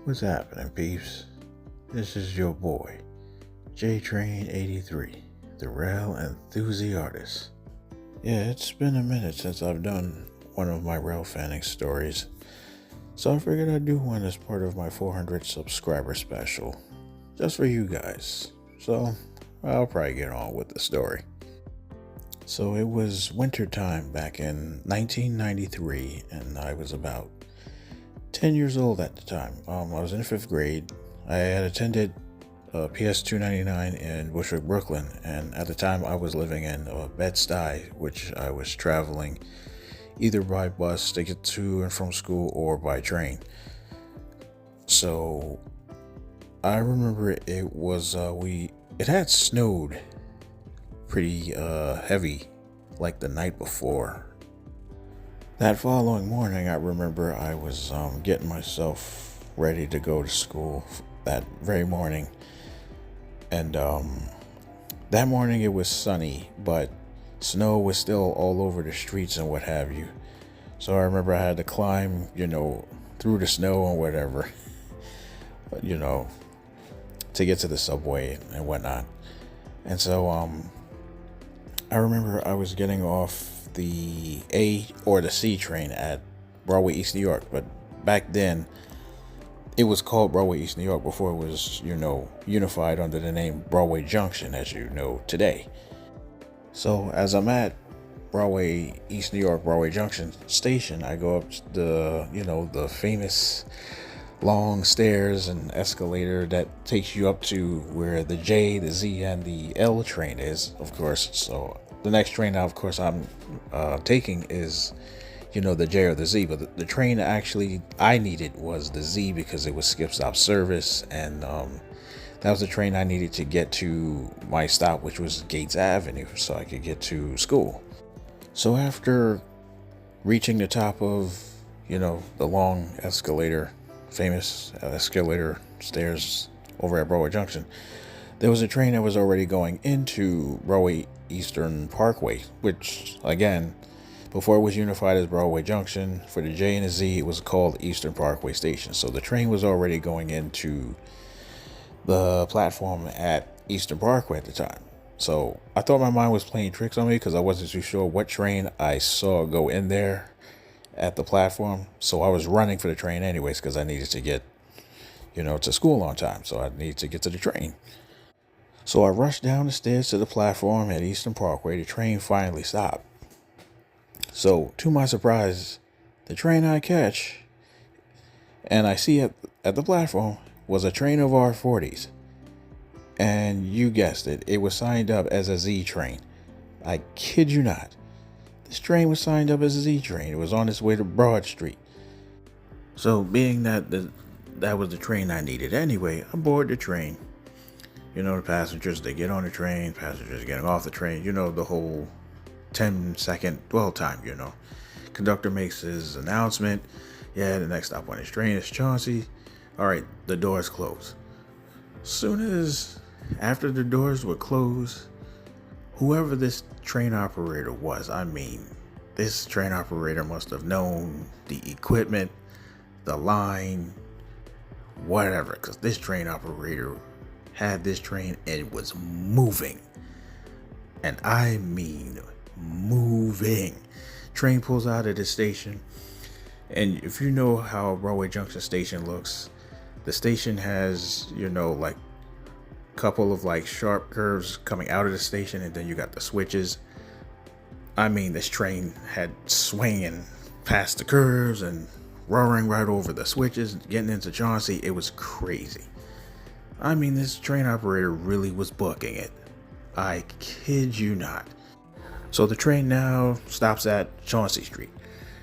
What's happening, peeps? This is your boy, JTrain83, the rail Enthusi-Artist. Yeah, it's been a minute since I've done one of my rail fanning stories, so I figured I'd do one as part of my 400 subscriber special, just for you guys. So I'll probably get on with the story. So it was winter time back in 1993, and I was about 10 years old at the time. I was in 5th grade. I had attended PS 299 in Bushwick, Brooklyn, and at the time I was living in Bed-Stuy, which I was traveling either by bus to get to and from school or by train. So I remember it was it had snowed pretty heavy like the night before. That following morning, I remember I was getting myself ready to go to school that very morning. And that morning it was sunny, but snow was still all over the streets and what have you. So I remember I had to climb, through the snow and whatever, to get to the subway and whatnot. And so I remember I was getting off the A or the C train at Broadway, East New York, but back then it was called Broadway, East New York before it was, unified under the name Broadway Junction, as you know today. So as I'm at Broadway, East New York, Broadway Junction station, I go up the famous long stairs and escalator that takes you up to where the J, the Z, and the L train is, of course. So the next train now, of course, I'm taking is, the J or the Z. But the train actually I needed was the Z because it was skip stop service, and that was the train I needed to get to my stop, which was Gates Avenue, so I could get to school. So after reaching the top of, the long escalator, famous escalator stairs over at Broadway Junction, there was a train that was already going into Broadway Eastern Parkway, which, again, before it was unified as Broadway Junction, for the J and the Z, it was called Eastern Parkway Station. So the train was already going into the platform at Eastern Parkway at the time. So I thought my mind was playing tricks on me because I wasn't too sure what train I saw go in there at the platform. So I was running for the train anyways because I needed to get, to school on time. So I needed to get to the train. So I rushed down the stairs to the platform at Eastern Parkway. The train finally stopped. So to my surprise, the train I catch and I see at the platform was a train of R40s. And you guessed it, it was signed up as a Z train. I kid you not. This train was signed up as a Z train. It was on its way to Broad Street. So being that that was the train I needed anyway, I board the train. The passengers, they get on the train, passengers getting off the train, the whole 10-second dwell time, Conductor makes his announcement. Yeah, the next stop on his train is Chauncey. All right, the doors close. Soon as after the doors were closed, whoever this train operator was, this train operator must have known the equipment, the line, whatever, because this train operator had this train and it was moving. And I mean moving. Train pulls out of the station, and if you know how Broadway Junction station looks, the station has, like a couple of sharp curves coming out of the station, and then you got the switches. I mean, this train had swinging past the curves and roaring right over the switches, getting into Chauncey. It was crazy. I mean, this train operator really was booking it. I kid you not. So the train now stops at Chauncey Street.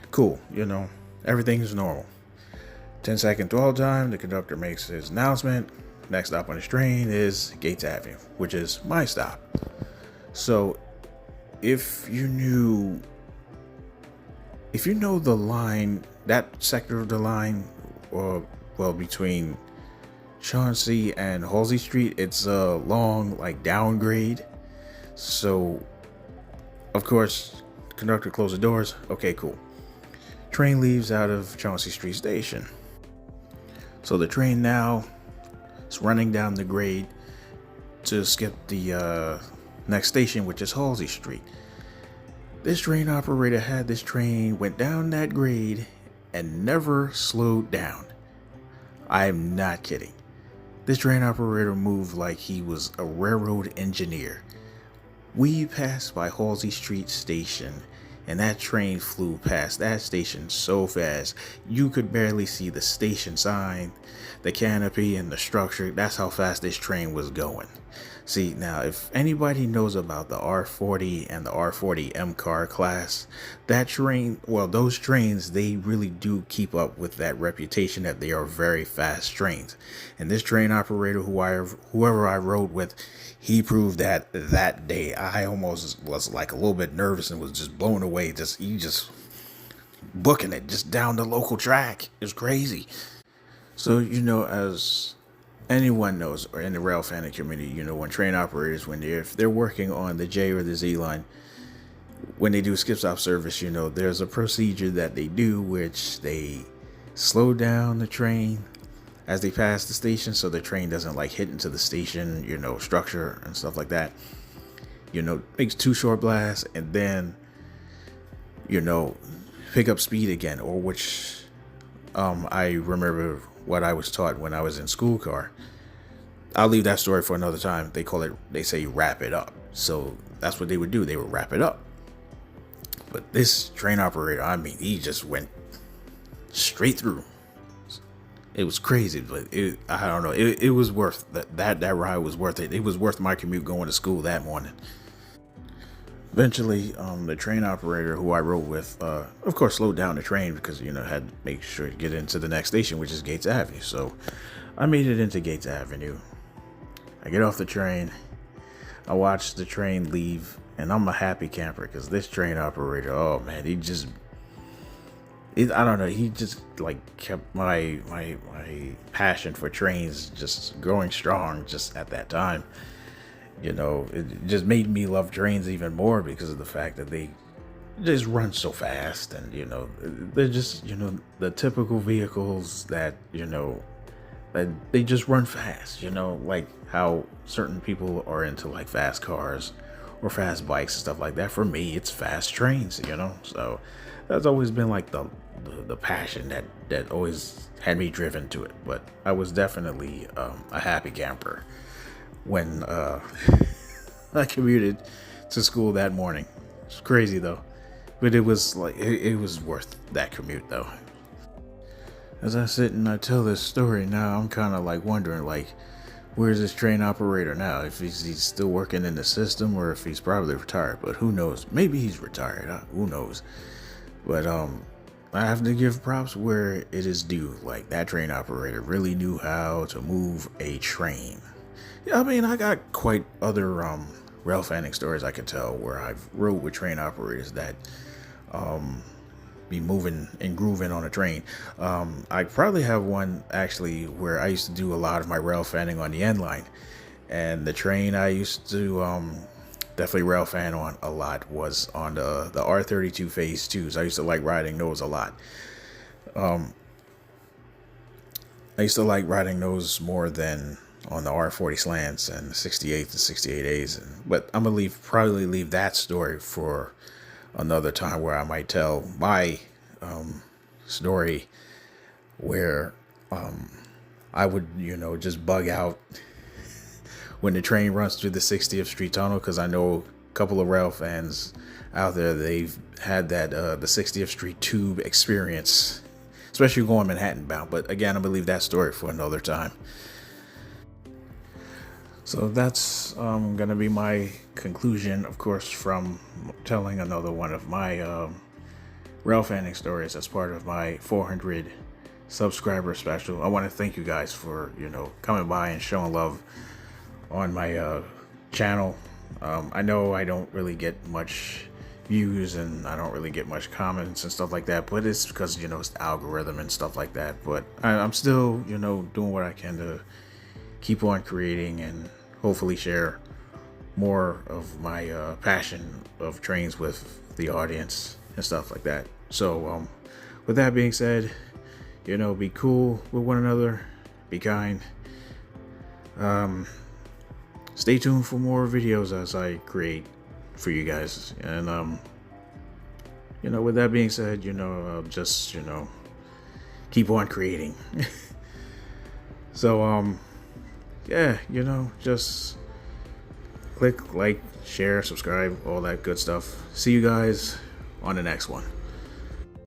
Cool, everything's normal. 10-second dwell time, the conductor makes his announcement. Next stop on his train is Gates Avenue, which is my stop. So if you know the line, that sector of the line, between Chauncey and Halsey Street, it's a long downgrade. So of course, conductor closed the doors. Okay, cool. Train leaves out of Chauncey Street Station. So the train now is running down the grade to skip the next station, which is Halsey Street. This train operator had this train went down that grade and never slowed down. I'm not kidding. This train operator moved like he was a railroad engineer. We passed by Halsey Street Station, and that train flew past that station so fast you could barely see the station sign, the canopy, and the structure. That's how fast this train was going. See, now, if anybody knows about the R40 and the R40 M car class, that train, well, those trains, they really do keep up with that reputation that they are very fast trains. And this train operator, whoever I rode with, he proved that day. I almost was like a little bit nervous and was just blown away. He just booking it just down the local track. It's crazy. So, as anyone knows, or in the rail fan community, when train operators, if they're working on the J or the Z line, when they do skip stop service, there's a procedure that they do, which they slow down the train as they pass the station, so the train doesn't like hit into the station, structure and stuff like that. Makes 2 short blasts and then, pick up speed again, or which, I remember what I was taught when I was in school car. I'll leave that story for another time. They say wrap it up. So that's what they would do. They would wrap it up. But this train operator, he just went straight through. It was crazy, but I don't know. It was worth that ride was worth it. It was worth my commute going to school that morning. Eventually, the train operator who I rode with, of course, slowed down the train because, had to make sure to get into the next station, which is Gates Avenue. So I made it into Gates Avenue. I get off the train. I watch the train leave, and I'm a happy camper because this train operator, oh man, I don't know, he just like kept my passion for trains just growing strong just at that time. It just made me love trains even more because of the fact that they just run so fast, and they're just the typical vehicles that that they just run fast, like how certain people are into like fast cars or fast bikes and stuff like that. For me, it's fast trains, so that's always been like the passion that always had me driven to it. But I was definitely a happy camper when I commuted to school that morning. It's crazy though, but it was like it was worth that commute though. As I sit and I tell this story now, I'm kind of like wondering, like, where's this train operator now? If he's still working in the system, or if he's probably retired. But who knows? Maybe he's retired. Who knows? But I have to give props where it is due. Like, that train operator really knew how to move a train. Yeah, I got quite other rail fanning stories I could tell where I've rode with train operators that be moving and grooving on a train. I probably have one actually where I used to do a lot of my rail fanning on the N line, and the train I used to definitely rail fan on a lot was on the R32 Phase 2s. I used to like riding those a lot. I used to like riding those more than on the R40 slants and 68 to 68As. But I'm gonna probably leave that story for another time, where I might tell my story where I would just bug out when the train runs through the 60th Street Tunnel, because I know a couple of rail fans out there, they've had that the 60th Street Tube experience, especially going Manhattan bound. But again, I'm gonna leave that story for another time. So that's gonna be my conclusion, of course, from telling another one of my rail fanning stories as part of my 400 subscriber special. I want to thank you guys for coming by and showing love on my channel. I know I don't really get much views and I don't really get much comments and stuff like that, but it's because it's the algorithm and stuff like that. But I'm still doing what I can to keep on creating and hopefully share more of my passion of trains with the audience and stuff like that. So with that being said, You know, be cool with one another, be kind. Stay tuned for more videos as I create for you guys. And you know, with that being said, you know, I'll just, you know, keep on creating. So yeah, you know, just click like, share, subscribe, all that good stuff. See you guys on the next one.